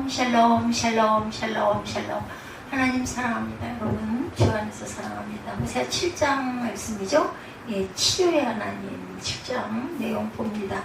샬롬 샬롬 샬롬 샬롬. 하나님 사랑합니다. 여러분 주 안에서 사랑합니다. 호세아 7장 말씀이죠. 예, 치료의 하나님 7장 내용 봅니다.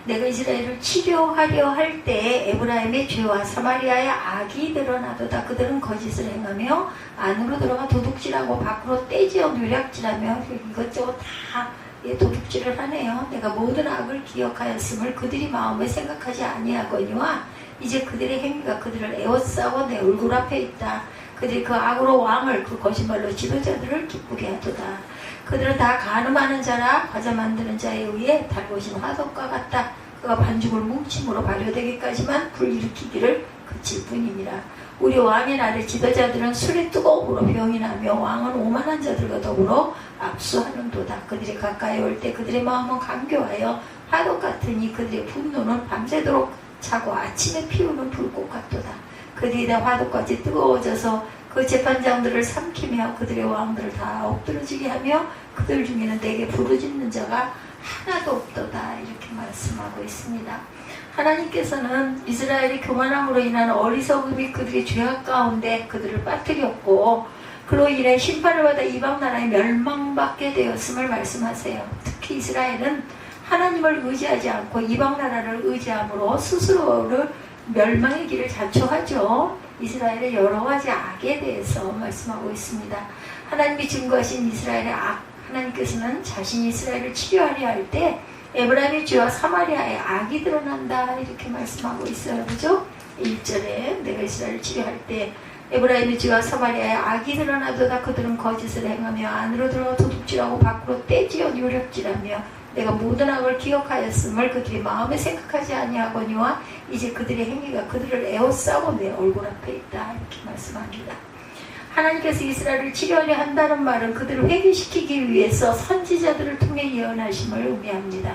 내가 이스라엘을 치료하려 할 때 에브라임의 죄와 사마리아의 악이 드러나도다. 그들은 거짓을 행하며 안으로 들어가 도둑질하고 밖으로 떼지어 누략질하며 이것저것 다 도둑질을 하네요. 내가 모든 악을 기억하였음을 그들이 마음에 생각하지 아니하거니와 이제 그들의 행위가 그들을 에워싸고 내 얼굴 앞에 있다. 그들이 그 악으로 왕을 그 거짓말로 지도자들을 기쁘게 하도다. 그들은 다 간음하는 자라 과자 만드는 자에 의해 달궈진 화덕과 같다. 그가 반죽을 뭉침으로 발효되기까지만 불일으키기를 그칠 뿐이니라. 우리 왕의 날의 지도자들은 술의 뜨거움으로 병이 나며 왕은 오만한 자들과 더불어 압수하는도다. 그들이 가까이 올 때 그들의 마음은 감교하여 화덕 같으니 그들의 분노는 밤새도록 차고 아침에 피우는 불꽃 같도다. 그들이 다 화덕같이 뜨거워져서 그 재판장들을 삼키며 그들의 왕들을 다 엎드러지게 하며 그들 중에는 내게 부르짖는 자가 하나도 없도다. 이렇게 말씀하고 있습니다. 하나님께서는 이스라엘이 교만함으로 인한 어리석음이 그들의 죄악 가운데 그들을 빠뜨렸고 그로 인해 심판을 받아 이방 나라에 멸망받게 되었음을 말씀하세요. 특히 이스라엘은 하나님을 의지하지 않고 이방 나라를 의지함으로 스스로를 멸망의 길을 자초하죠. 이스라엘의 여러 가지 악에 대해서 말씀하고 있습니다. 하나님이 증거하신 이스라엘의 악, 하나님께서는 자신이 이스라엘을 치료하려 할 때 에브라임의 죄와 사마리아의 악이 드러난다. 이렇게 말씀하고 있어요. 그죠? 1절에 내가 이스라엘을 치료할 때 에브라임의 죄와 사마리아의 악이 드러나도다. 그들은 거짓을 행하며 안으로 들어가 도둑질하고 밖으로 떼지어 누력질하며 내가 모든 악을 기억하였음을 그들이 마음에 생각하지 아니하거니와 이제 그들의 행위가 그들을 에워싸고 내 얼굴 앞에 있다. 이렇게 말씀합니다. 하나님께서 이스라엘을 치료하려 한다는 말은 그들을 회개시키기 위해서 선지자들을 통해 예언하심을 의미합니다.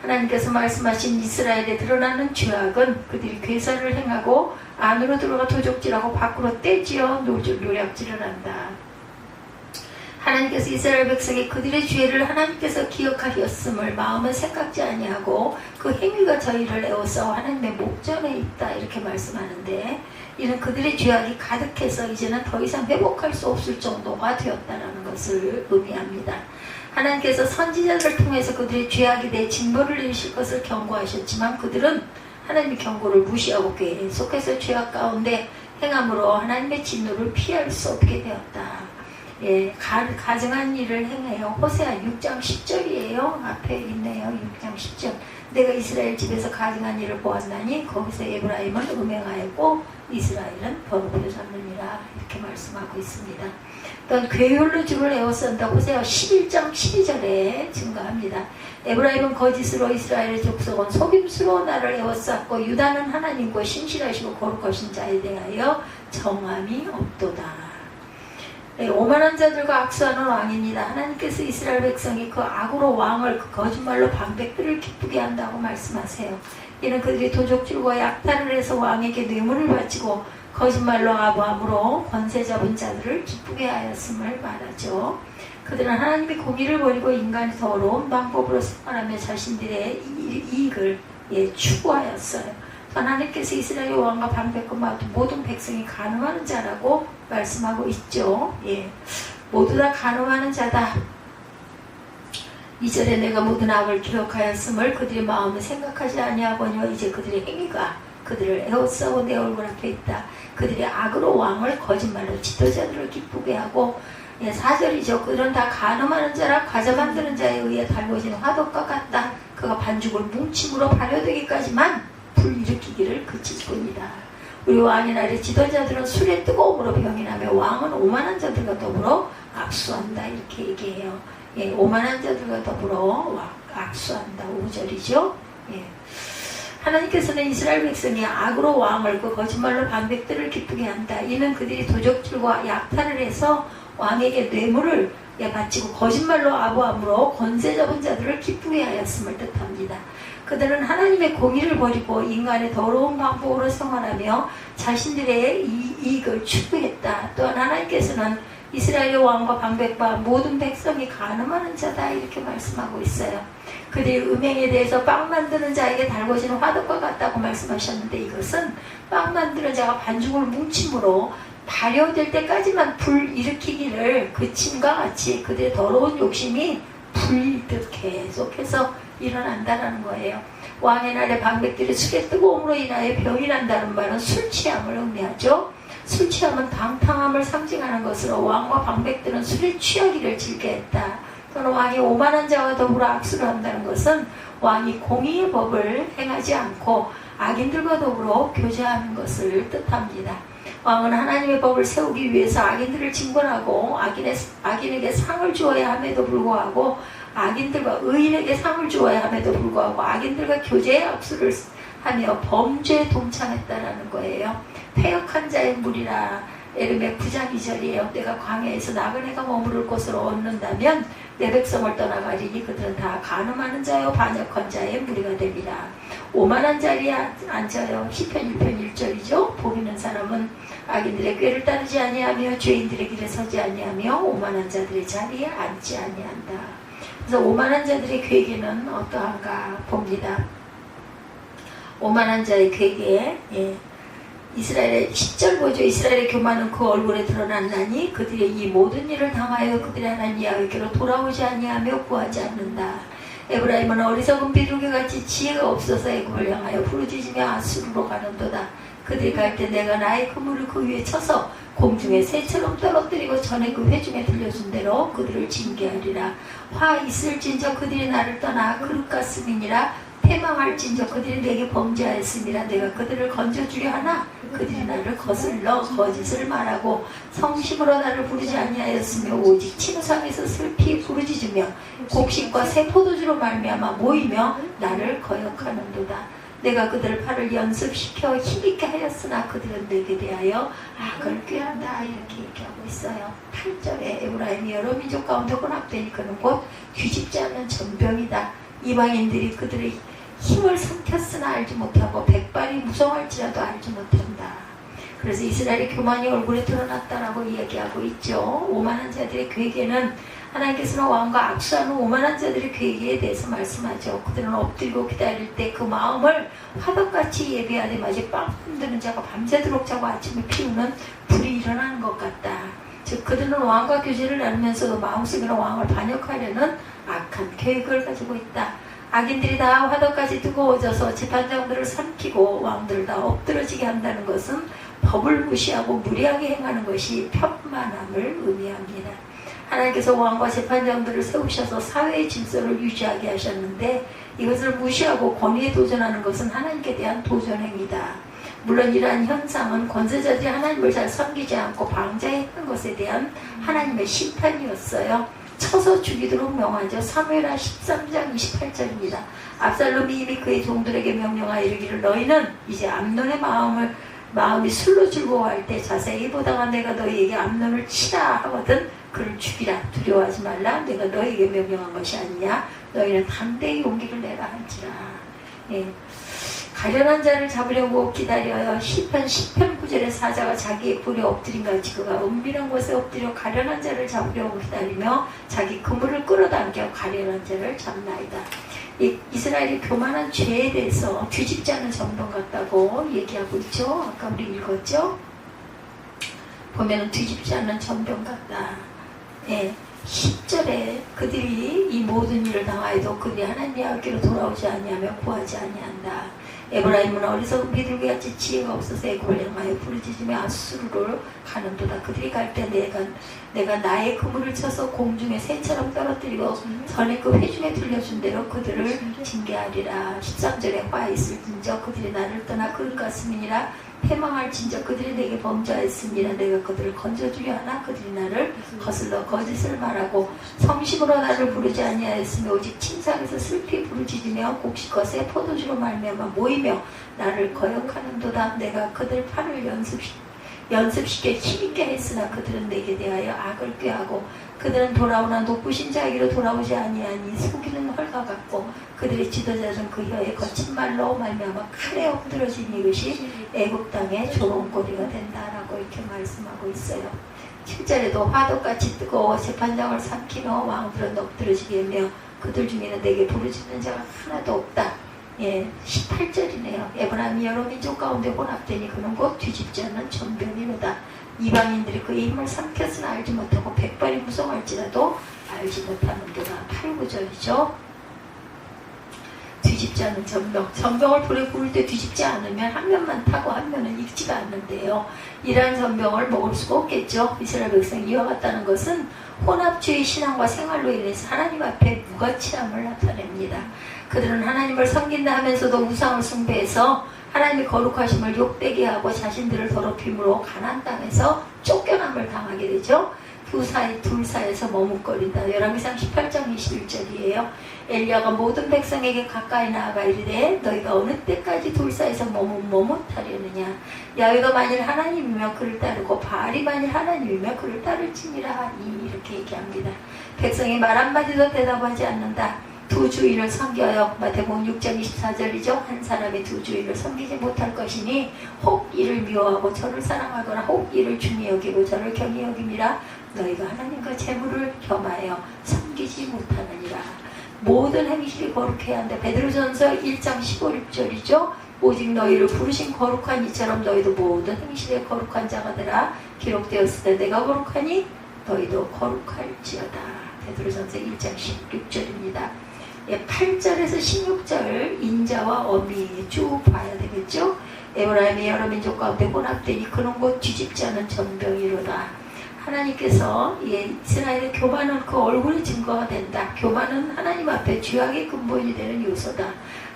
하나님께서 말씀하신 이스라엘에 드러나는 죄악은 그들이 괴사를 행하고 안으로 들어가 도적질하고 밖으로 떼지어 노략질을 한다. 하나님께서 이스라엘 백성이 그들의 죄를 하나님께서 기억하셨음을 마음은 생각지 아니하고 그 행위가 저희를 에워싸고 하나님의 목전에 있다. 이렇게 말씀하는데 이는 그들의 죄악이 가득해서 이제는 더 이상 회복할 수 없을 정도가 되었다는 것을 의미합니다. 하나님께서 선지자들을 통해서 그들의 죄악에 대해 징벌을 내리실 것을 경고하셨지만 그들은 하나님의 경고를 무시하고 계속해서 죄악 가운데 행함으로 하나님의 진노를 피할 수 없게 되었다. 예, 가증한 일을 행해요. 호세아 6장 10절이에요. 앞에 있네요. 6장 10절. 내가 이스라엘 집에서 가증한 일을 보았나니 거기서 에브라임은 음행하였고 이스라엘은 더럽혀졌느니라. 이렇게 말씀하고 있습니다. 또한 괴혈로 주를 에워싼다. 호세아 11장 12절에 증거합니다. 에브라임은 거짓으로 이스라엘의 족속은 속임수로 나를 에워쌌고 유다는 하나님과 신실하시고 거룩하신 자에 대하여 정함이 없도다. 네, 오만한 자들과 악수하는 왕입니다. 하나님께서 이스라엘 백성이 그 악으로 왕을 그 거짓말로 방백들을 기쁘게 한다고 말씀하세요. 이는 그들이 도적질과 약탈을 해서 왕에게 뇌물을 바치고 거짓말로 아부함으로 권세 잡은 자들을 기쁘게 하였음을 말하죠. 그들은 하나님의 공의를 버리고 인간이 더러운 방법으로 생활하며 자신들의 이익을 추구하였어요. 하나님께서 이스라엘 왕과 방백과 모든 백성이 간음하는 자라고 말씀하고 있죠. 예, 모두 다 간음하는 자다. 2절에 내가 모든 악을 기억하였음을 그들의 마음에 생각하지 아니하거니와 이제 그들의 행위가 그들을 에워싸고 내 얼굴 앞에 있다. 그들의 악으로 왕을 거짓말로 지도자들을 기쁘게 하고 4절이죠. 그들은 다 간음하는 자라 과자 만드는 자에 의해 달궈진 화덕과 같다. 그가 반죽을 뭉침으로 발효되기까지만 불일으키기를 그칠 뿐이다. 우리 왕의 날에 지도자들은 술의 뜨거움으로 병이 나며 왕은 오만한 자들과 더불어 악수한다. 이렇게 얘기해요. 예, 오만한 자들과 더불어 악수한다. 5절이죠. 예. 하나님께서는 이스라엘 백성이 악으로 왕을 그 거짓말로 방백들을 기쁘게 한다. 이는 그들이 도적질과 약탈을 해서 왕에게 뇌물을 바치고 거짓말로 아부함으로 권세 잡은 자들을 기쁘게 하였음을 뜻합니다. 그들은 하나님의 공의를 버리고 인간의 더러운 방법으로 생활하며 자신들의 이익을 추구했다. 또한 하나님께서는 이스라엘의 왕과 방백과 모든 백성이 간음하는 자다 이렇게 말씀하고 있어요. 그들이 음행에 대해서 빵 만드는 자에게 달궈지는 화덕과 같다고 말씀하셨는데 이것은 빵 만드는 자가 반죽을 뭉침으로 발효될 때까지만 불 일으키기를 그침과 같이 그들의 더러운 욕심이 불듯 계속해서 일어난다는 거예요. 왕의 날에 방백들이 술의 뜨거움으로 인하여 병이 난다는 말은 술 취함을 의미하죠. 술 취함은 방탕함을 상징하는 것으로 왕과 방백들은 술에 취하기를 즐겨했다. 또는 왕이 오만한 자와 더불어 악수를 한다는 것은 왕이 공의의 법을 행하지 않고 악인들과 더불어 교제하는 것을 뜻합니다. 왕은 하나님의 법을 세우기 위해서 악인들을 징벌하고 악인에게 상을 주어야 함에도 불구하고 악인들과 의인에게 상을 주어야 함에도 불구하고 악인들과 교제의 악수를 하며 범죄에 동참했다라는 거예요. 패역한 자의 물이라. 에르메 9장 2절이에요. 내가 광야에서 나그네가 머무를 곳으로 얻는다면 내 백성을 떠나가리니 그들은 다 간음하는 자요 반역한 자의 무리가 됩니다. 오만한 자리에 앉아요. 시편 1편 1절이죠. 복 있는 사람은 악인들의 꾀를 따르지 아니하며 죄인들의 길에 서지 아니하며 오만한 자들의 자리에 앉지 아니한다. 그래서 오만한 자들의 괴계는 어떠한가 봅니다. 오만한 자의 괴계, 이스라엘의 10절 보죠. 이스라엘의 교만은 그 얼굴에 드러났나니 그들의 이 모든 일을 당하여 그들의 하나님 야훼께로 돌아오지 아니하며 구하지 않는다. 에브라임은 어리석은 비둘기같이 지혜가 없어서 애굽을 향하여 부르짖으며 아수르로 가는도다. 그들이 갈 때 내가 나의 그물을 그 위에 쳐서 공중에 새처럼 떨어뜨리고 전에 그 회중에 들려준 대로 그들을 징계하리라. 화 있을진저 그들이 나를 떠나 그릇 같음이니라. 패망할진저 그들이 내게 범죄하였음이라. 내가 그들을 건져주려 하나 그들이 나를 거슬러 거짓을 말하고 성심으로 나를 부르지 아니하였으며 오직 침상에서 슬피 부르짖으며 곡식과 새 포도주로 말미암아 모이며 나를 거역하는도다. 내가 그들을 팔을 연습시켜 힘있게 하였으나 그들은 내게 대하여 악을 꾀한다 이렇게 얘기하고 있어요. 8절에 에브라임이 여러 민족 가운데 혼합되니 그는 곧 뒤집지 않는 전병이다. 이방인들이 그들의 힘을 삼켰으나 알지 못하고 백발이 무성할지라도 알지 못한다. 그래서 이스라엘의 교만이 얼굴에 드러났다라고 이야기하고 있죠. 오만한 자들의 괴계는 하나님께서는 왕과 악수하는 오만한 자들의 괴계에 대해서 말씀하죠. 그들은 엎드리고 기다릴 때 그 마음을 화덕같이 예배하되 마치 빵 흔드는 자가 밤새도록 자고 아침에 피우는 불이 일어나는 것 같다. 즉 그들은 왕과 교제를 나누면서도 마음속에는 왕을 반역하려는 악한 계획을 가지고 있다. 악인들이 다 화덕까지 뜨거워져서 재판장들을 삼키고 왕들을 다 엎드러지게 한다는 것은 법을 무시하고 무리하게 행하는 것이 편만함을 의미합니다. 하나님께서 왕과 재판장들을 세우셔서 사회의 질서를 유지하게 하셨는데 이것을 무시하고 권위에 도전하는 것은 하나님께 대한 도전행위다. 물론 이러한 현상은 권세자들이 하나님을 잘 섬기지 않고 방자했던 것에 대한 하나님의 심판이었어요. 쳐서 죽이도록 명하죠. 사무엘하 13장 28절입니다. 압살롬이 이미 그의 종들에게 명령하여 이르기를 너희는 이제 암논의 마음이 술로 즐거워할 때 자세히 보다가 내가 너희에게 암논을 치라 하거든 그를 죽이라. 두려워하지 말라. 내가 너희에게 명령한 것이 아니냐. 너희는 담대히 용기를 내라 한지라. 가련한 자를 잡으려고 기다려요. 시편 10편 9절에 사자가 자기의 뿔에 엎드린 같이 그가 은밀한 곳에 엎드려 가련한 자를 잡으려고 기다리며 자기 그물을 끌어당겨 가련한 자를 잡나이다. 이스라엘이 교만한 죄에 대해서 뒤집지 않은 정병 같다고 얘기하고 있죠. 아까 우리 읽었죠. 보면은 뒤집지 않는 전병 같다. 10절에 그들이 이 모든 일을 당하여도 그들이 하나님 야훼께로 돌아오지 아니하며 구하지 아니한다. 에브라임은 어리석은 비둘기같이 지혜가 없어서 애굽을 향하여 부르짖으며 아수르로 가는도다. 그들이 갈 때 내가 나의 그물을 쳐서 공중에 새처럼 떨어뜨리고 전에 그 회중에 들려준 대로 그들을 징계하리라. 13절에 화 있을진저 그들이 나를 떠나 그릇 같음이니라. 패망할진저 그들이 내게 범죄하였습니다. 내가 그들을 건져주려 하나 그들이 나를 거슬러 거짓을 말하고 성심으로 나를 부르지 아니하였으며 오직 침상에서 슬피 부르짖으며 곡식과 새 포도주로 말미암아 모이며 나를 거역하는도다. 내가 그들 팔을 연습시켜 힘있게 했으나 그들은 내게 대하여 악을 꾀하고 그들은 돌아오나 높으신 자에게로 돌아오지 아니하니 속이는 헐과 같고 그들의 지도자들은 그 혀에 거친 말로 말미암아 칼에 엎드러진 이것이 애굽 땅의 조롱거리가 된다라고 이렇게 말씀하고 있어요. 7절에도 화덕같이 뜨거워 재판장을 삼키며 왕들은 엎드러지게 하며 그들 중에는 내게 부르짖는 자가 하나도 없다. 예, 18절이네요. 에브라임이 여러 민족 가운데 혼합되니 그는 곧 뒤집지 않는 전병이로다. 이방인들이 그의 힘을 삼켰으나 알지 못하고 백발이 무성할지라도 알지 못하는도다. 8, 9절이죠. 뒤집지 않은 전병. 전병을 불에 구울 때 뒤집지 않으면 한 면만 타고 한 면은 익지가 않는데요. 이러한 전병을 먹을 수가 없겠죠. 이스라엘 백성이 이와 같다는 것은 혼합주의 신앙과 생활로 인해서 하나님 앞에 무가치함을 나타냅니다. 그들은 하나님을 섬긴다 하면서도 우상을 숭배해서 하나님의 거룩하심을 욕되게 하고 자신들을 더럽힘으로 가나안 땅에서 쫓겨남을 당하게 되죠. 둘 사이에서 머뭇거린다. 열왕기상 18장 21절이에요. 엘리야가 모든 백성에게 가까이 나아가 이르되 너희가 어느 때까지 둘 사이에서 머뭇하려느냐. 야훼가 만일 하나님이며 그를 따르고 바알이 만일 하나님이며 그를 따를지니라 하니 이렇게 얘기합니다. 백성이 말 한마디도 대답하지 않는다. 두 주인을 섬겨요. 마태복음 6장 24절이죠. 한 사람이 두 주인을 섬기지 못할 것이니 혹 이를 미워하고 저를 사랑하거나 혹 이를 중히 여기고 저를 경히 여김이라 너희가 하나님과 재물을 겸하여 섬기지 못하느니라. 모든 행실이 거룩해야 한다. 베드로전서 1장 15, 16절이죠. 오직 너희를 부르신 거룩한 이처럼 너희도 모든 행실에 거룩한 자가 되라. 기록되었을 때 내가 거룩하니 너희도 거룩할지어다. 베드로전서 1장 16절입니다. 8절에서 16절 인자와 어미 쭉 봐야 되겠죠. 에브라임이 여러 민족 가운데 혼합되니 그는 곧 뒤집지 않은 전병이로다. 하나님께서 이스라엘의 교만은 그 얼굴의 증거가 된다. 교만은 하나님 앞에 죄악의 근본이 되는 요소다.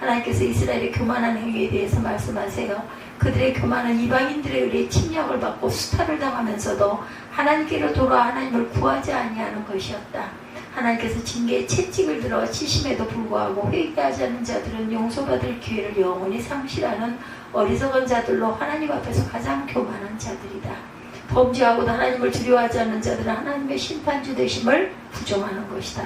하나님께서 이스라엘의 교만한 행위에 대해서 말씀하세요. 그들의 교만은 이방인들에 의해 침략을 받고 수탈을 당하면서도 하나님께로 돌아와 하나님을 구하지 아니하는 것이었다. 하나님께서 징계의 채찍을 들어 치심에도 불구하고 회개하지 않는 자들은 용서받을 기회를 영원히 상실하는 어리석은 자들로 하나님 앞에서 가장 교만한 자들이다. 범죄하고도 하나님을 두려워하지 않는 자들은 하나님의 심판주 되심을 부정하는 것이다.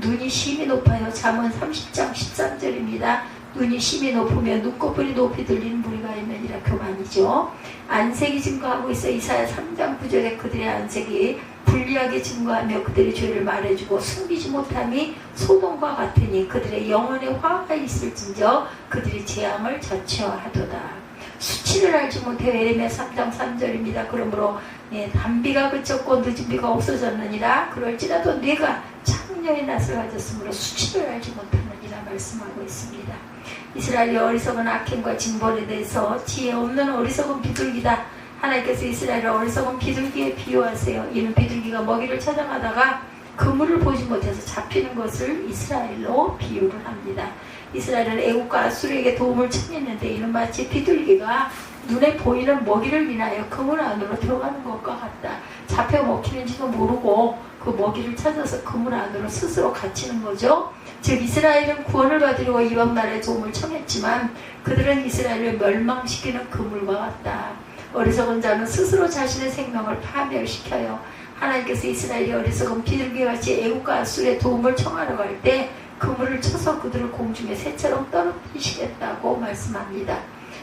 눈이 심히 높아요. 잠언 30장 13절입니다. 눈이 심히 높으면 눈꺼풀이 높이 들리는 무리가 있느니라. 교만이죠. 안색이 증거하고 있어. 이사야 3장 9절에 그들의 안색이 불리하게 증거하며 그들의 죄를 말해주고 숨기지 못함이 소돔과 같으니 그들의 영혼에 화가 있을진저 그들이 재앙을 자초하도다. 수치를 알지 못해. 예레미야 3장 3절입니다. 그러므로 단비가 그쳤고 늦은 비가 없어졌느니라. 그럴지라도 네가 창녀의 낯을 가졌으므로 수치를 알지 못하느니라 말씀하고 있습니다. 이스라엘의 어리석은 악행과 징벌에 대해서 지혜 없는 어리석은 비둘기다. 하나님께서 이스라엘을 어리석은 비둘기에 비유하세요. 이는 비둘기가 먹이를 찾아가다가 그물을 보지 못해서 잡히는 것을 이스라엘로 비유를 합니다. 이스라엘은 애국과 아수르에게 도움을 청했는데 이는 마치 비둘기가 눈에 보이는 먹이를 인하여 그물 안으로 들어가는 것과 같다. 잡혀 먹히는지도 모르고 그 먹이를 찾아서 그물 안으로 스스로 갇히는 거죠. 즉 이스라엘은 구원을 받으려고 이방 나라의 도움을 청했지만 그들은 이스라엘을 멸망시키는 그물과 같다. 어리석은 자는 스스로 자신의 생명을 파멸시켜요. 하나님께서 이스라엘이 어리석은 비둘기같이 애국과 아수르의 도움을 청하러 갈 때 그물을 쳐서 그들을 공중에 새처럼 떨어뜨리시겠다고 말씀합니다.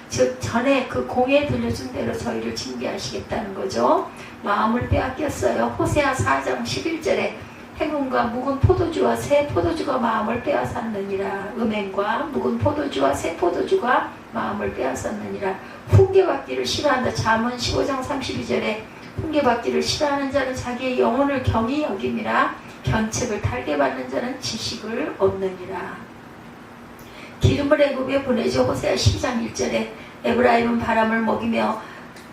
즉 전에 그 공에 들려준 대로 저희를 징계하시겠다는 거죠. 마음을 빼앗겼어요. 호세아 4장 11절에 행운과 묵은 포도주와 새 포도주가 마음을 빼앗았느니라. 음행과 묵은 포도주와 새 포도주가 마음을 빼앗았느니라. 훈계받기를 싫어한다. 잠언 15장 32절에 훈계받기를 싫어하는 자는 자기의 영혼을 경히 여김이라. 견책을 달게 받는 자는 지식을 얻느니라. 기름을 애굽에 보내죠. 호세아 12장 1절에 에브라임은 바람을 먹이며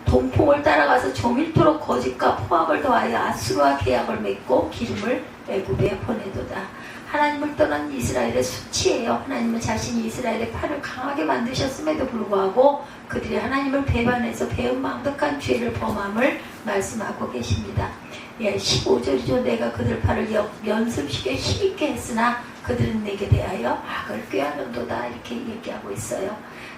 동풍을 따라가서 조밀토록 거짓과 포악을 더하여 아수르와 계약을 맺고 기름을 애굽에 보내도다. 하나님을 떠난 이스라엘의 수치예요. 하나님은 자신이 이스라엘의 팔을 강하게 만드셨음에도 불구하고 그들이 하나님을 배반해서 배은망덕한 죄를 범함을 말씀하고 계십니다. 15절이죠. 내가 그들 팔을 연습시켜 힘있게 했으나 그들은 내게 대하여 악을 꾀하는도다. 이렇게 얘기하고 있어요.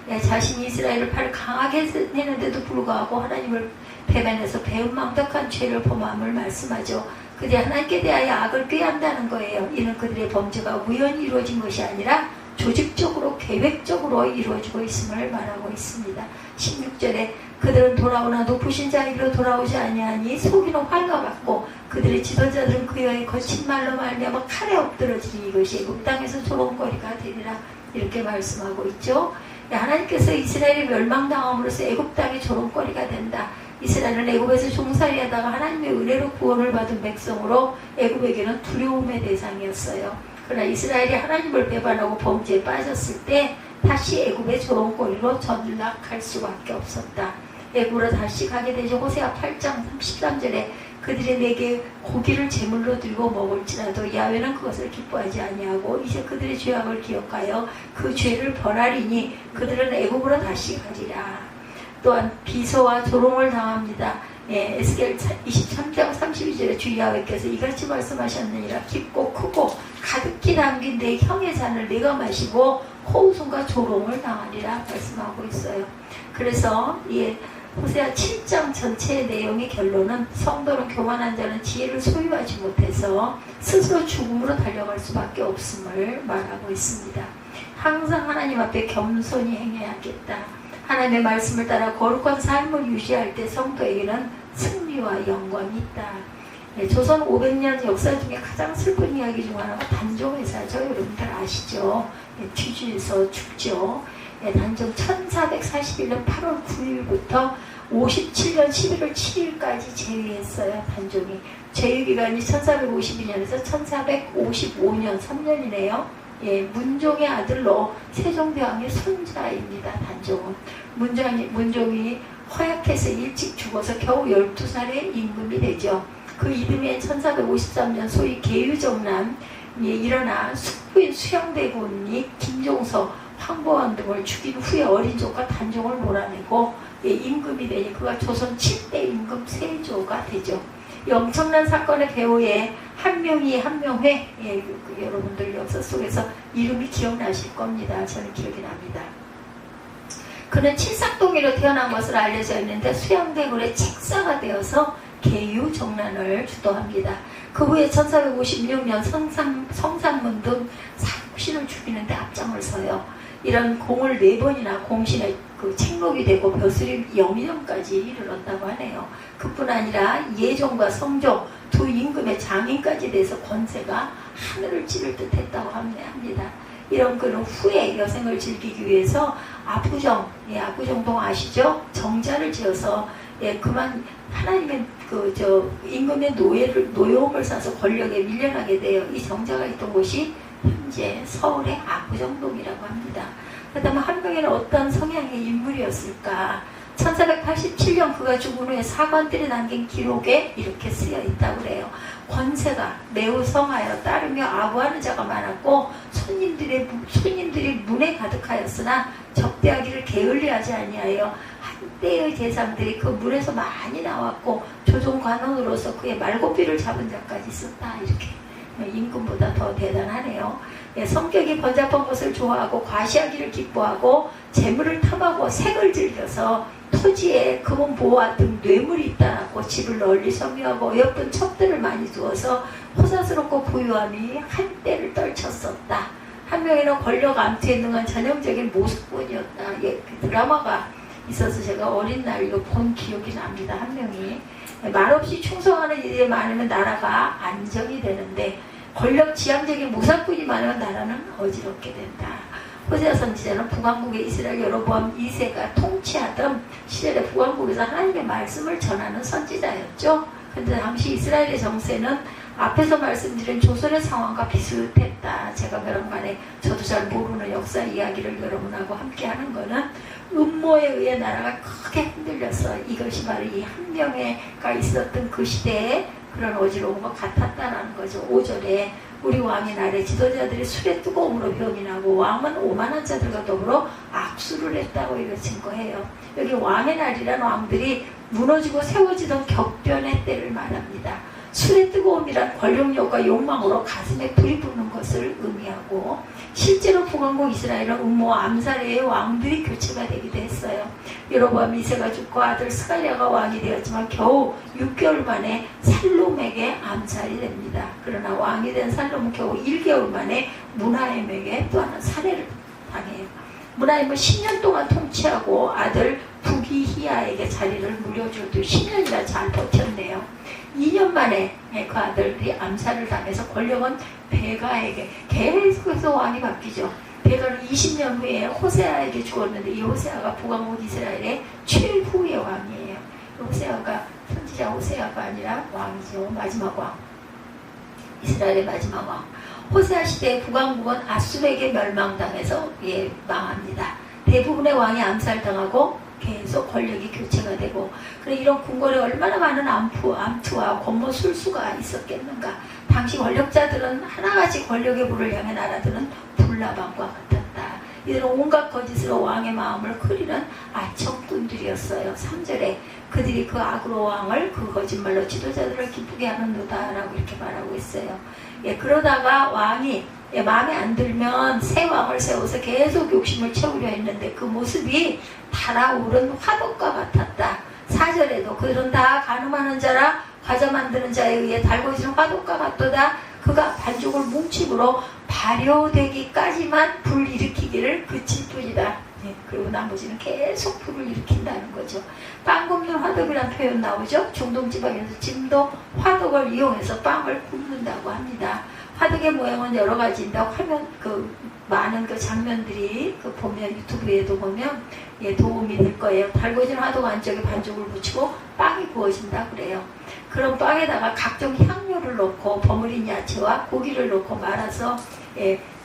자신이 이스라엘을 팔을 강하게 했는데도 불구하고 하나님을 배반해서 배은망덕한 죄를 범함을 말씀하죠. 그들이 하나님께 대하여 악을 꾀한다는 거예요. 이는 그들의 범죄가 우연히 이루어진 것이 아니라 조직적으로 계획적으로 이루어지고 있음을 말하고 있습니다. 16절에 그들은 돌아오나 높으신 자리로 돌아오지 아니하니 속이는 화가 같고 그들의 지도자들은 그의 거친 말로 말미암아 칼에 엎드러지니 이것이 애굽 땅에서 조롱거리가 되리라. 이렇게 말씀하고 있죠. 하나님께서 이스라엘이 멸망당함으로써 애굽 땅이 조롱거리가 된다. 이스라엘은 애굽에서 종살이하다가 하나님의 은혜로 구원을 받은 백성으로 애굽에게는 두려움의 대상이었어요. 그러나 이스라엘이 하나님을 배반하고 범죄에 빠졌을 때 다시 애굽의 조롱거리로 전락할 수밖에 없었다. 애굽으로 다시 가게 되죠. 호세아 8장 33절에 그들이 내게 고기를 제물로 들고 먹을지라도 야훼는 그것을 기뻐하지 아니하고 이제 그들의 죄악을 기억하여 그 죄를 벌하리니 그들은 애굽으로 다시 가리라. 또한 비소와 조롱을 당합니다. 에스겔 23장 32절에 주 야훼께서 이같이 말씀하셨느니라. 깊고 크고 가득히 담긴 내 형의 잔을 내가 마시고 호우성과 조롱을 당하리라 말씀하고 있어요. 그래서 호세아 7장 전체의 내용의 결론은 성도는 교만한 자는 지혜를 소유하지 못해서 스스로 죽음으로 달려갈 수밖에 없음을 말하고 있습니다. 항상 하나님 앞에 겸손히 행해야겠다. 하나님의 말씀을 따라 거룩한 삶을 유지할 때 성도에게는 승리와 영광이 있다. 조선 500년 역사 중에 가장 슬픈 이야기 중 하나가 단종회사죠. 여러분들 아시죠? 뒤주에서 죽죠. 단종 1441년 8월 9일부터 57년 11월 7일까지 재위했어요. 단종이. 재위기간이 1452년에서 1455년 3년이네요. 문종의 아들로 세종대왕의 손자입니다. 단종은. 문종이 허약해서 일찍 죽어서 겨우 12살의 임금이 되죠. 그 이듬해 1453년 소위 계유정난이 일어나 숙부인 수양대군이 김종서, 황보안 등을 죽인 후에 어린 조카 단종을 몰아내고 임금이 되니 그가 조선 7대 임금 세조가 되죠. 이 엄청난 사건의 배후에 한명희, 한명회, 여러분들 역사 속에서 이름이 기억나실 겁니다. 저는 기억이 납니다. 그는 칠삭동이로 태어난 것으로 알려져 있는데 수양대군의 책사가 되어서 계유정난을 주도합니다. 그 후에 1456년 성산문 등 사국신을 죽이는데 앞장을 서요. 이런 공을 4번이나 공신의 책록이 되고 벼슬이 영의정까지 이르렀다고 하네요. 그뿐 아니라 예종과 성종 두 임금의 장인까지 돼서 권세가 하늘을 찌를 듯 했다고 합니다. 이런 그는 후에 여생을 즐기기 위해서 압구정, 압구정동 아시죠? 정자를 지어서 그만 하나님의 임금의 노여움을 사서 권력에 밀려나게 돼요. 이 정자가 있던 곳이 현재 서울의 압구정동이라고 합니다. 그렇다면 한명에는 어떤 성향의 인물이었을까? 1487년 그가 죽은 후에 사관들이 남긴 기록에 이렇게 쓰여 있다고 그래요. 권세가 매우 성하여 따르며 아부하는 자가 많았고 손님들이 문에 가득하였으나 접대하기를 게을리하지 아니하여 한때의 대상들이 그 문에서 많이 나왔고 조종관원으로서 그의 말고삐를 잡은 자까지 있었다. 이렇게 임금보다 더 대단하네요. 성격이 번잡한 것을 좋아하고 과시하기를 기뻐하고 재물을 탐하고 색을 즐겨서 토지에 금은 보화 등 뇌물이 있다고 집을 널리 섬유하고 어여쁜 첩들을 많이 두어서 호사스럽고 부유함이 한때를 떨쳤었다. 한명에는 권력 암투에 능한 전형적인 모습꾼이었다. 그 드라마가 있어서 제가 어린 날 이거 본 기억이 납니다. 한명이 말없이 충성하는 이들이 많으면 나라가 안정이 되는데 권력 지향적인 모사꾼이 많으면 나라는 어지럽게 된다. 호세아 선지자는 북왕국의 이스라엘 여로보암 2세가 통치하던 시절에 북왕국에서 하나님의 말씀을 전하는 선지자였죠. 그런데 당시 이스라엘의 정세는 앞에서 말씀드린 조선의 상황과 비슷했다. 제가 그런간에 저도 잘 모르는 역사 이야기를 여러분하고 함께 하는 거는 음모에 의해 나라가 크게 흔들려서 이것이 바로 이 한명회가 있었던 그 시대에 그런 어지러운 것 같았다라는 거죠. 5절에 우리 왕의 날에 지도자들이 술의 뜨거움으로 병이 나고 왕은 오만한 자들과 더불어 악수를 했다고 이렇게 증거해요. 여기 왕의 날이란 왕들이 무너지고 세워지던 격변의 때를 말합니다. 술의 뜨거움이란 권력욕과 욕망으로 가슴에 불이 붙는 것을 의미하고 실제로 북왕국 이스라엘은 음모와 암살의 왕들이 교체가 되기도 했어요. 여로보암 2세가 죽고 아들 스갈랴가 왕이 되었지만 겨우 6개월 만에 살롬에게 암살이 됩니다. 그러나 왕이 된 살롬은 겨우 1개월 만에 무나임에게 또 하나 살해를 당해요. 무나임은 10년 동안 통치하고 아들 부기히야에게 자리를 물려주고 10년이나 잘 버텼네요. 2년 만에 그 아들들이 암살을 당해서 권력은 베가에게 계속해서 왕이 바뀌죠. 베가는 20년 후에 호세아에게 죽었는데 이 호세아가 북왕국 이스라엘의 최후의 왕이에요. 호세아가 선지자 호세아가 아니라 왕이죠. 마지막 왕. 이스라엘의 마지막 왕. 호세아 시대의 북왕국은 아수르에게 멸망당해서 망합니다. 대부분의 왕이 암살당하고 계속 권력이 교체가 되고, 그래 이런 궁궐에 얼마나 많은 암투와 권모술수가 있었겠는가. 당시 권력자들은 하나같이 권력의 불을 향해 날아드는 불나방과 같았다. 이들은 온갖 거짓으로 왕의 마음을 흐리는 아첨꾼들이었어요. 3절에 그들이 그 악으로 왕을 그 거짓말로 지도자들을 기쁘게 하는도다 라고 이렇게 말하고 있어요. 그러다가 왕이 마음에 안 들면 새 왕을 세워서 계속 욕심을 채우려 했는데 그 모습이 달아오른 화덕과 같았다. 4절에도 그들은 다 가늠하는 자라 과자 만드는 자에 의해 달궈지는 화덕과 같도다. 그가 반죽을 뭉침으로 발효되기까지만 불 일으키기를 그칠 뿐이다. 그리고 나머지는 계속 불을 일으킨다는 거죠. 빵 굽는 화덕이라는 표현 나오죠. 중동 지방에서 지금도 화덕을 이용해서 빵을 굽는다고 합니다. 화덕의 모양은 여러 가지인데 화면 많은 장면들이 보면 유튜브에도 보면 도움이 될 거예요. 달궈진 화덕 안쪽에 반죽을 묻히고 빵이 구워진다 그래요. 그런 빵에다가 각종 향료를 넣고 버무린 야채와 고기를 넣고 말아서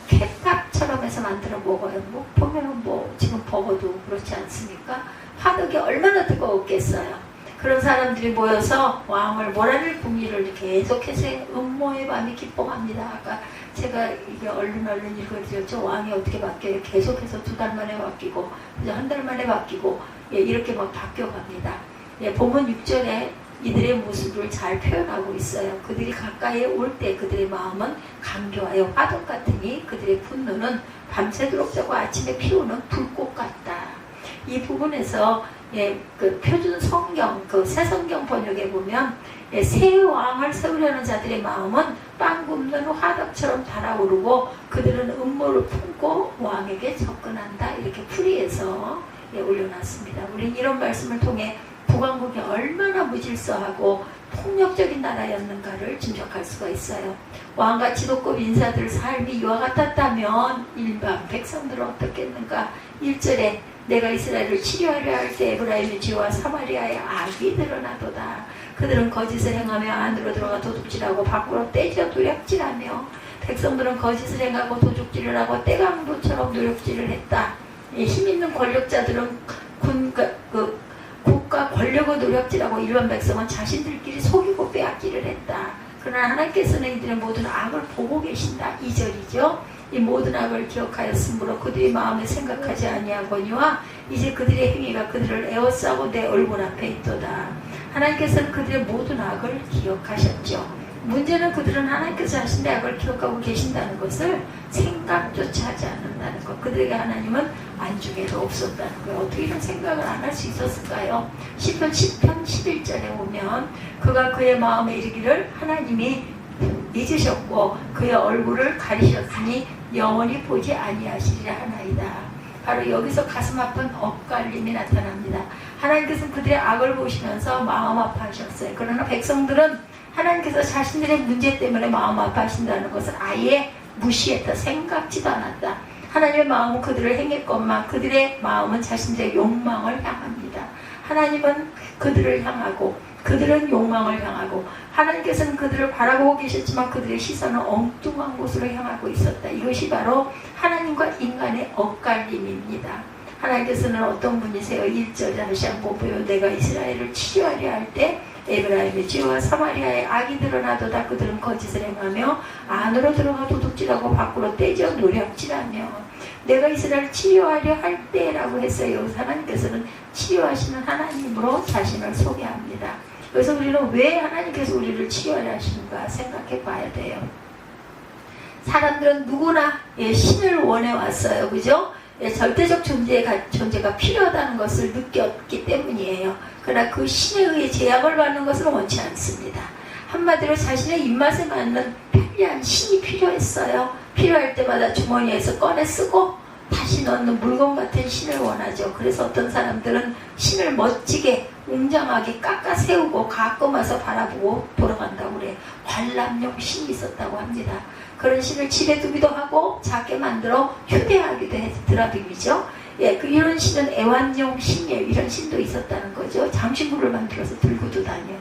케밥처럼 해서 만들어 먹어요. 보면은 지금 버거도 그렇지 않습니까? 화덕이 얼마나 뜨거웠겠어요. 그런 사람들이 모여서 왕을 몰아낼 궁리를 계속해서 음모의 밤이 기뻐합니다. 아까 제가 이게 얼른 읽어드렸죠. 왕이 어떻게 바뀌어요? 계속해서 2달 만에 바뀌고, 한 달 만에 바뀌고, 이렇게 막 바뀌어갑니다. 본문 6절에 이들의 모습을 잘 표현하고 있어요. 그들이 가까이에 올 때 그들의 마음은 감교하여 화덕 같으니 그들의 분노는 밤새도록 자고 아침에 피우는 불꽃 같다. 이 부분에서 그 표준 성경, 새 성경 번역에 보면 새 왕을 세우려는 자들의 마음은 빵 굽는 화덕처럼 달아오르고 그들은 음모를 품고 왕에게 접근한다. 이렇게 풀이해서 올려놨습니다. 우리는 이런 말씀을 통해 북왕국이 얼마나 무질서하고 폭력적인 나라였는가를 짐작할 수가 있어요. 왕과 지도급 인사들 삶이 이와 같았다면 일반 백성들은 어떻겠는가. 1절에 내가 이스라엘을 치료하려 할 때 에브라임의 지와 사마리아의 악이 드러나도다. 그들은 거짓을 행하며 안으로 들어가 도둑질하고 밖으로 떼져 노략질하며 백성들은 거짓을 행하고 도둑질을 하고 떼강도처럼 노략질을 했다. 힘있는 권력자들은 국가 권력을 노략질하고 일반 백성은 자신들끼리 속이고 빼앗기를 했다. 그러나 하나님께서는 이들의 모든 악을 보고 계신다. 2절이죠. 이 모든 악을 기억하였으므로 그들의 마음에 생각하지 아니하거니와 이제 그들의 행위가 그들을 에워싸고 내 얼굴 앞에 있도다. 하나님께서는 그들의 모든 악을 기억하셨죠. 문제는 그들은 하나님께서 자신의 악을 기억하고 계신다는 것을 생각조차 하지 않는다는 것. 그들에게 하나님은 안중에도 없었다는 거예요. 어떻게 이런 생각을 안 할 수 있었을까요? 시편 10편 11절에 보면 그가 그의 마음에 이르기를 하나님이 잊으셨고 그의 얼굴을 가리셨으니 영원히 보지 아니하시리라 하나이다. 바로 여기서 가슴 아픈 엇갈림이 나타납니다. 하나님께서는 그들의 악을 보시면서 마음 아파하셨어요. 그러나 백성들은 하나님께서 자신들의 문제 때문에 마음 아파하신다는 것을 아예 무시했다. 생각지도 않았다. 하나님의 마음은 그들을 행했건만 그들의 마음은 자신들의 욕망을 향합니다. 하나님은 그들을 향하고 그들은 욕망을 향하고 하나님께서는 그들을 바라보고 계셨지만 그들의 시선은 엉뚱한 곳으로 향하고 있었다. 이것이 바로 하나님과 인간의 엇갈림입니다. 하나님께서는 어떤 분이세요? 1절에 다시 한번 보여 내가 이스라엘을 치료하려 할 때 에브라임의 지와 사마리아의 악이 드러나도다. 그들은 거짓을 행하며 안으로 들어가 도둑질하고 밖으로 떼져 노략질하며 내가 이스라엘을 치료하려 할 때라고 했어요. 여기서 하나님께서는 치료하시는 하나님으로 자신을 소개합니다. 그래서 우리는 왜 하나님께서 우리를 치료하려 하시는가 생각해 봐야 돼요. 사람들은 누구나 신을 원해 왔어요. 그죠? 절대적 존재가 필요하다는 것을 느꼈기 때문이에요. 그러나 그 신에 의해 제약을 받는 것을 원치 않습니다. 한마디로 자신의 입맛에 맞는 편리한 신이 필요했어요. 필요할 때마다 주머니에서 꺼내 쓰고 다시 값이 넣는 물건 같은 신을 원하죠. 그래서 어떤 사람들은 신을 멋지게 웅장하게 깎아 세우고 가끔 와서 바라보고 돌아간다고 그래요. 관람용 신이 있었다고 합니다. 그런 신을 집에 두기도 하고 작게 만들어 휴대하기도 해서 드라빔이죠. 예, 이런 신은 애완용 신이에요. 이런 신도 있었다는 거죠. 장신구를 만들어서 들고도 다녀.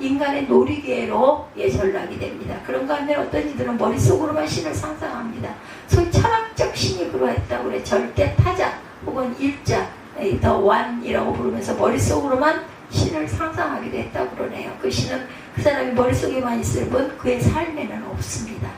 인간의 놀이개로 전락이 됩니다. 그런가 하면 어떤 이들은 머릿속으로만 신을 상상합니다. 소위 철학적 신이 그러했다고 그래. 절대 타자 혹은 일자, 더 완이라고 부르면서 머릿속으로만 신을 상상하기도 했다고 그러네요. 그 신은 그 사람이 머릿속에만 있을 뿐 그의 삶에는 없습니다.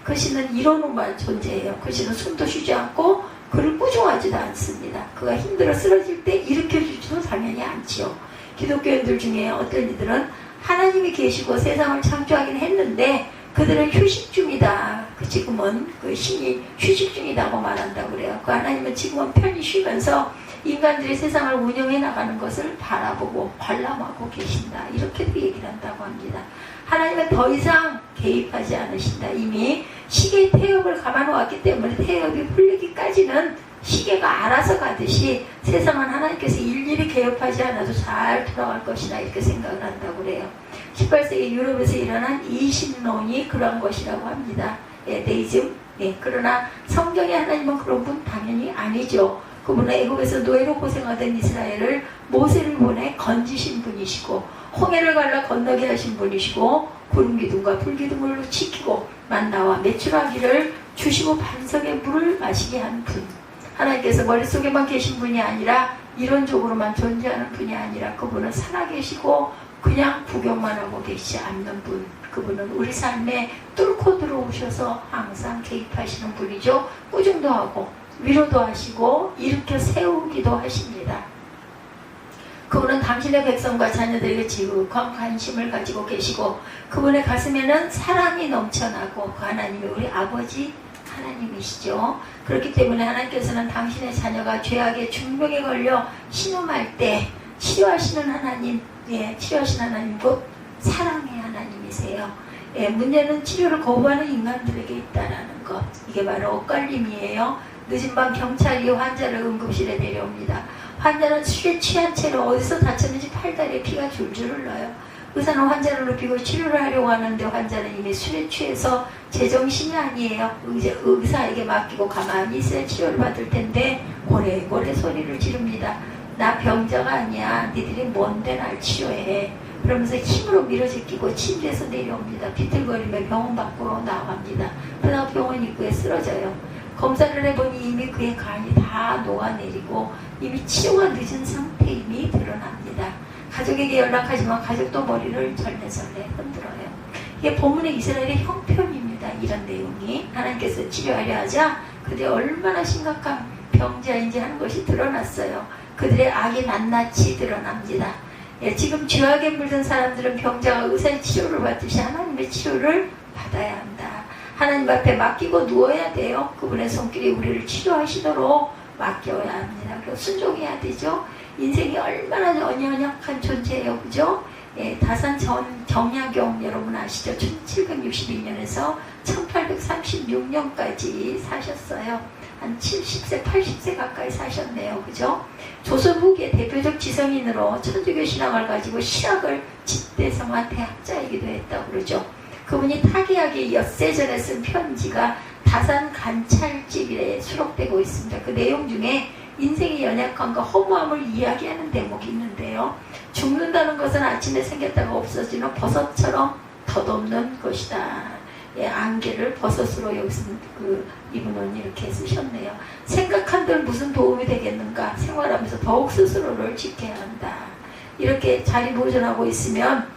그 신은 이론으로만 존재해요. 그 신은 숨도 쉬지 않고 그를 꾸중하지도 않습니다. 그가 힘들어 쓰러질 때 일으켜주지도 당연히 않지요. 기독교인들 중에 어떤 이들은 하나님이 계시고 세상을 창조하긴 했는데 그들은 휴식 중이다. 지금은 그 신이 휴식 중이다고 말한다고 그래요. 그 하나님은 지금은 편히 쉬면서 인간들이 세상을 운영해 나가는 것을 바라보고 관람하고 계신다. 이렇게도 얘기를 한다고 합니다. 하나님은 더 이상 개입하지 않으신다. 이미 시계의 태엽을 감아놓았기 때문에 태엽이 풀리기까지는 시계가 알아서 가듯이 세상은 하나님께서 일일이 개입하지 않아도 잘 돌아갈 것이다. 이렇게 생각을 한다고 그래요. 18세기 유럽에서 일어난 이신론이 그런 것이라고 합니다. 데이즘. 그러나 성경의 하나님은 그런 분 당연히 아니죠. 그분은 애굽에서 노예로 고생하던 이스라엘을 모세를 보내 건지신 분이시고 홍해를 갈라 건너게 하신 분이시고 구름기둥과 불기둥을 지키고 만나와 메추라기를 주시고 반석의 물을 마시게 한 분. 하나님께서 머릿속에만 계신 분이 아니라 이론적으로만 존재하는 분이 아니라 그분은 살아계시고 그냥 구경만 하고 계시지 않는 분. 그분은 우리 삶에 뚫고 들어오셔서 항상 개입하시는 분이죠. 꾸중도 하고 위로도 하시고 일으켜 세우기도 하십니다. 그분은 당신의 백성과 자녀들에게 지극한 관심을 가지고 계시고 그분의 가슴에는 사랑이 넘쳐나고 그 하나님이 우리 아버지 하나님이시죠. 그렇기 때문에 하나님께서는 당신의 자녀가 죄악의 중병에 걸려 신음할 때 치료하시는 하나님, 치료하시는 하나님 곧 사랑의 하나님이세요. 문제는 치료를 거부하는 인간들에게 있다라는 것. 이게 바로 엇갈림이에요. 늦은 밤 경찰이 환자를 응급실에 데려옵니다. 환자는 술에 취한 채로 어디서 다쳤는지 팔다리에 피가 줄줄 흘러요. 의사는 환자를 눕히고 치료를 하려고 하는데 환자는 이미 술에 취해서 제정신이 아니에요. 의사에게 맡기고 가만히 있어야 치료를 받을 텐데 고래고래 소리를 지릅니다. 나 병자가 아니야. 니들이 뭔데 날 치료해. 그러면서 힘으로 밀어제끼고 침대에서 내려옵니다. 비틀거리며 병원 밖으로 나갑니다. 그러다가 병원 입구에 쓰러져요. 검사를 해보니 이미 그의 간이 다 녹아내리고 이미 치료가 늦은 상태임이 드러납니다. 가족에게 연락하지만 가족도 머리를 절레절레 흔들어요. 이게 본문의 이스라엘의 형편입니다. 이런 내용이 하나님께서 치료하려 하자 그들이 얼마나 심각한 병자인지 하는 것이 드러났어요. 그들의 악이 낱낱이 드러납니다. 지금 죄악에 물든 사람들은 병자가 의사의 치료를 받듯이 하나님의 치료를 받아야 한다. 하나님 앞에 맡기고 누워야 돼요. 그분의 손길이 우리를 치료하시도록 맡겨야 합니다. 그리고 순종해야 되죠. 인생이 얼마나 연약한 존재예요. 그죠? 다산 정약용 여러분 아시죠? 1762년에서 1836년까지 사셨어요. 한 70세, 80세 가까이 사셨네요. 그죠? 조선 후기의 대표적 지성인으로 천주교 신앙을 가지고 신학을 집대성한 대학자이기도 했다고 그러죠. 그분이 타기하기 엿새전에 쓴 편지가 다산 관찰집에 수록되고 있습니다. 그 내용 중에 인생의 연약함과 허무함을 이야기하는 대목이 있는데요. 죽는다는 것은 아침에 생겼다가 없어지는 버섯처럼 덧없는 것이다. 안개를 버섯으로 여기서 이분은 이렇게 쓰셨네요. 생각한들 무슨 도움이 되겠는가. 생활하면서 더욱 스스로를 지켜야 한다. 이렇게 자리 보존하고 있으면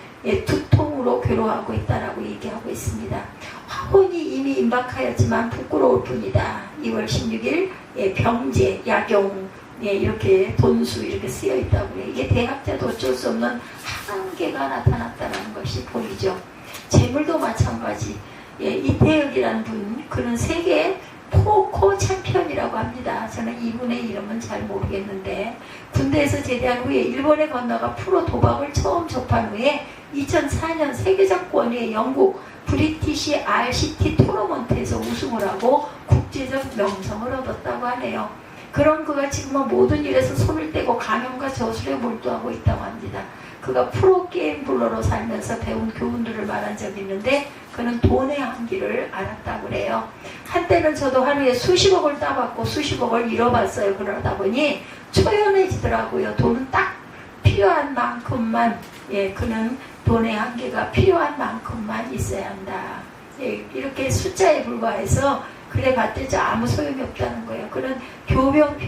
두통으로 괴로워하고 있다라고 얘기하고 있습니다. 화혼이 이미 임박하였지만 부끄러울 뿐이다. 2월 16일 병제, 약용 이렇게 돈수 이렇게 쓰여 있다고 해요. 이게 대학자도 어쩔 수 없는 한계가 나타났다는 것이 보이죠. 재물도 마찬가지. 이태혁이라는 분, 그는 세계 포커 챔피언이라고 합니다. 저는 이분의 이름은 잘 모르겠는데 군대에서 제대한 후에 일본에 건너가 프로 도박을 처음 접한 후에 2004년 세계적 권위의 영국 브리티시 RCT 토너먼트에서 우승을 하고 국제적 명성을 얻었다고 하네요. 그런 그가 지금은 모든 일에서 손을 떼고 감염과 저술에 몰두하고 있다고 합니다. 그가 프로게임블러로 살면서 배운 교훈들을 말한 적이 있는데 그는 돈의 한계를 알았다고 그래요. 한때는 저도 하루에 수십억을 따봤고 수십억을 잃어봤어요. 그러다 보니 초연해지더라고요. 돈은 딱 필요한 만큼만, 그는 돈의 한계가 필요한 만큼만 있어야 한다. 이렇게 숫자에 불과해서 그래 봤더니 아무 소용이 없다는 거예요. 그는 교병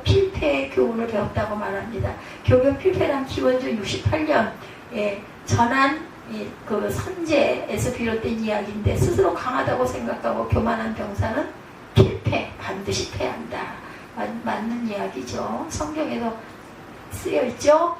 필패의 교훈을 배웠다고 말합니다. 교병 필패란 기원전 68년 전한 그 선제에서 비롯된 이야기인데 스스로 강하다고 생각하고 교만한 병사는 반드시 패한다. 맞는 이야기죠. 성경에도 쓰여있죠?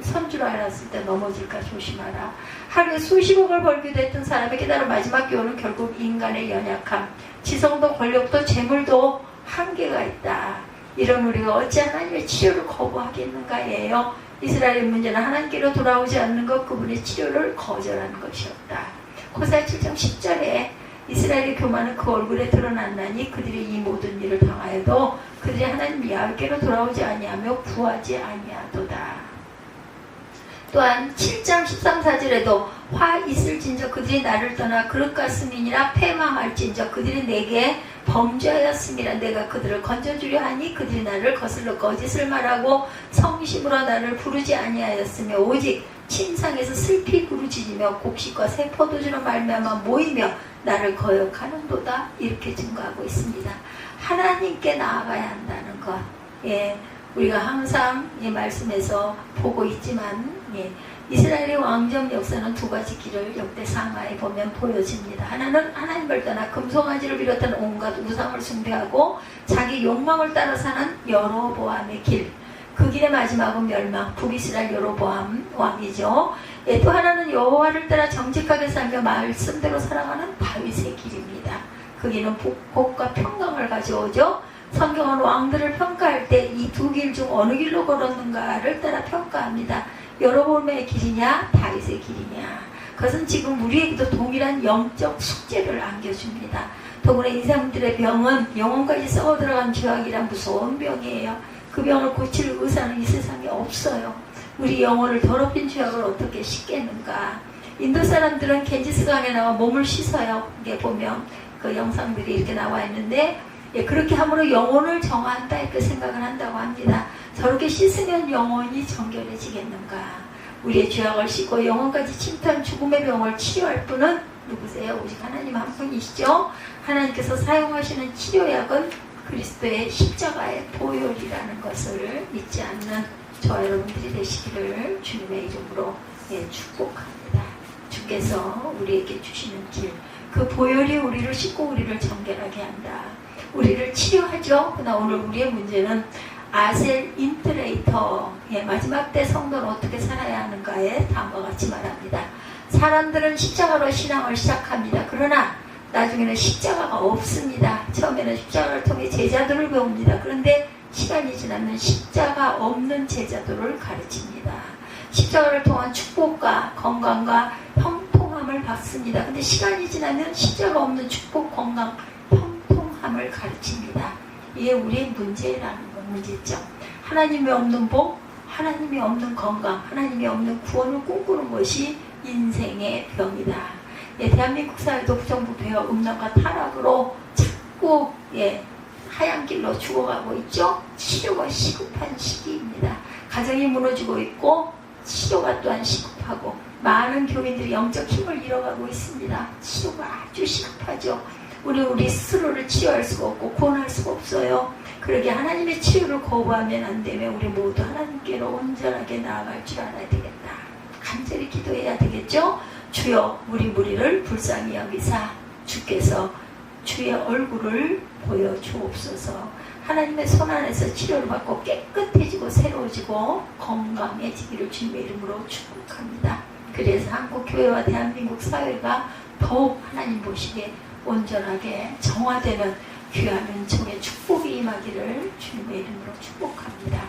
선줄 알았을 때 넘어질까 조심하라. 하루에 수십억을 벌기도 했던 사람의 깨달은 마지막 교훈은 결국 인간의 연약함, 지성도 권력도 재물도 한계가 있다. 이런 우리가 어찌 하나님의 치료를 거부하겠는가예요. 이스라엘의 문제는 하나님께로 돌아오지 않는 것, 그분의 치료를 거절한 것이었다. 호세아 7장 10절에 이스라엘의 교만은 그 얼굴에 드러났나니 그들이 이 모든 일을 당하여도 그들이 하나님 야훼께로 돌아오지 아니하며 구하지 아니하도다. 또한 7장 13, 14절에도 화 있을진저 그들이 나를 떠나 그릇 같음이니라 패망할진저 그들이 내게 범죄하였음이라. 내가 그들을 건져주려 하니 그들이 나를 거슬러 거짓을 말하고 성심으로 나를 부르지 아니하였으며 오직 침상에서 슬피 부르짖으며 곡식과 새 포도주로 말미암아 모이며 나를 거역하는도다. 이렇게 증거하고 있습니다. 하나님께 나아가야 한다는 것. 우리가 항상 말씀에서 보고 있지만 이스라엘의 왕정 역사는 두 가지 길을 역대상하에 보면 보여집니다. 하나는 하나님을 떠나 금송아지를 비롯한 온갖 우상을 숭배하고 자기 욕망을 따라 사는 여로보암의 길. 그 길의 마지막은 멸망, 북이스라엘 여로보암 왕이죠. 또 하나는 여호와를 따라 정직하게 살며 말씀대로 살아가는 다윗의 길입니다. 그 길은 복과 평강을 가져오죠. 성경은 왕들을 평가할 때 이 두 길 중 어느 길로 걸었는가를 따라 평가합니다. 여로보암의 길이냐 다윗의 길이냐. 그것은 지금 우리에게도 동일한 영적 숙제를 안겨줍니다. 더구나 인생들의 병은 영혼까지 썩어 들어간 죄악이란 무서운 병이에요. 그 병을 고칠 의사는 이 세상에 없어요. 우리 영혼을 더럽힌 죄악을 어떻게 씻겠는가. 인도 사람들은 겐지스강에 나와 몸을 씻어요. 이게 보면 그 영상들이 이렇게 나와 있는데 그렇게 함으로 영혼을 정화한다 이렇게 생각을 한다고 합니다. 저렇게 씻으면 영혼이 정결해지겠는가. 우리의 죄악을 씻고 영혼까지 침투한 죽음의 병을 치료할 분은 누구세요? 오직 하나님 한 분이시죠. 하나님께서 사용하시는 치료약은 그리스도의 십자가의 보혈이라는 것을 잊지 않는 저와 여러분들이 되시기를 주님의 이름으로 축복합니다. 주께서 우리에게 주시는 길, 그 보혈이 우리를 씻고 우리를 정결하게 한다. 우리를 치료하죠. 그러나 오늘 우리의 문제는 아셀 인트레이터의 마지막 때 성도는 어떻게 살아야 하는가에 다음과 같이 말합니다. 사람들은 십자가로 신앙을 시작합니다. 그러나 나중에는 십자가가 없습니다. 처음에는 십자가를 통해 제자들을 배웁니다. 그런데 시간이 지나면 십자가 없는 제자들을 가르칩니다. 십자가를 통한 축복과 건강과 형통함을 받습니다. 근데 시간이 지나면 십자가 없는 축복, 건강, 형통함을 가르칩니다. 이게 우리의 문제라는 거, 문제점. 하나님이 없는 복, 하나님이 없는 건강, 하나님이 없는 구원을 꿈꾸는 것이 인생의 병이다. 대한민국 사회도 부정부 배어 음란과 타락으로 자꾸 하얀 길로 죽어가고 있죠. 치료가 시급한 시기입니다. 가정이 무너지고 있고 치료가 또한 시급하고 많은 교인들이 영적 힘을 잃어가고 있습니다. 치료가 아주 시급하죠. 우리 스스로를 치유할 수가 없고 구원할 수가 없어요. 그러게 하나님의 치유를 거부하면 안 되면 우리 모두 하나님께로 온전하게 나아갈 줄 알아야 되겠다. 간절히 기도해야 되겠죠. 주여 우리 무리를 불쌍히 여기사 주께서 주의 얼굴을 보여주옵소서. 하나님의 손 안에서 치료를 받고 깨끗해지고 새로워지고 건강해지기를 주님의 이름으로 축복합니다. 그래서 한국교회와 대한민국 사회가 더욱 하나님 보시기에 온전하게 정화되는 귀한 은총의 축복이 임하기를 주님의 이름으로 축복합니다.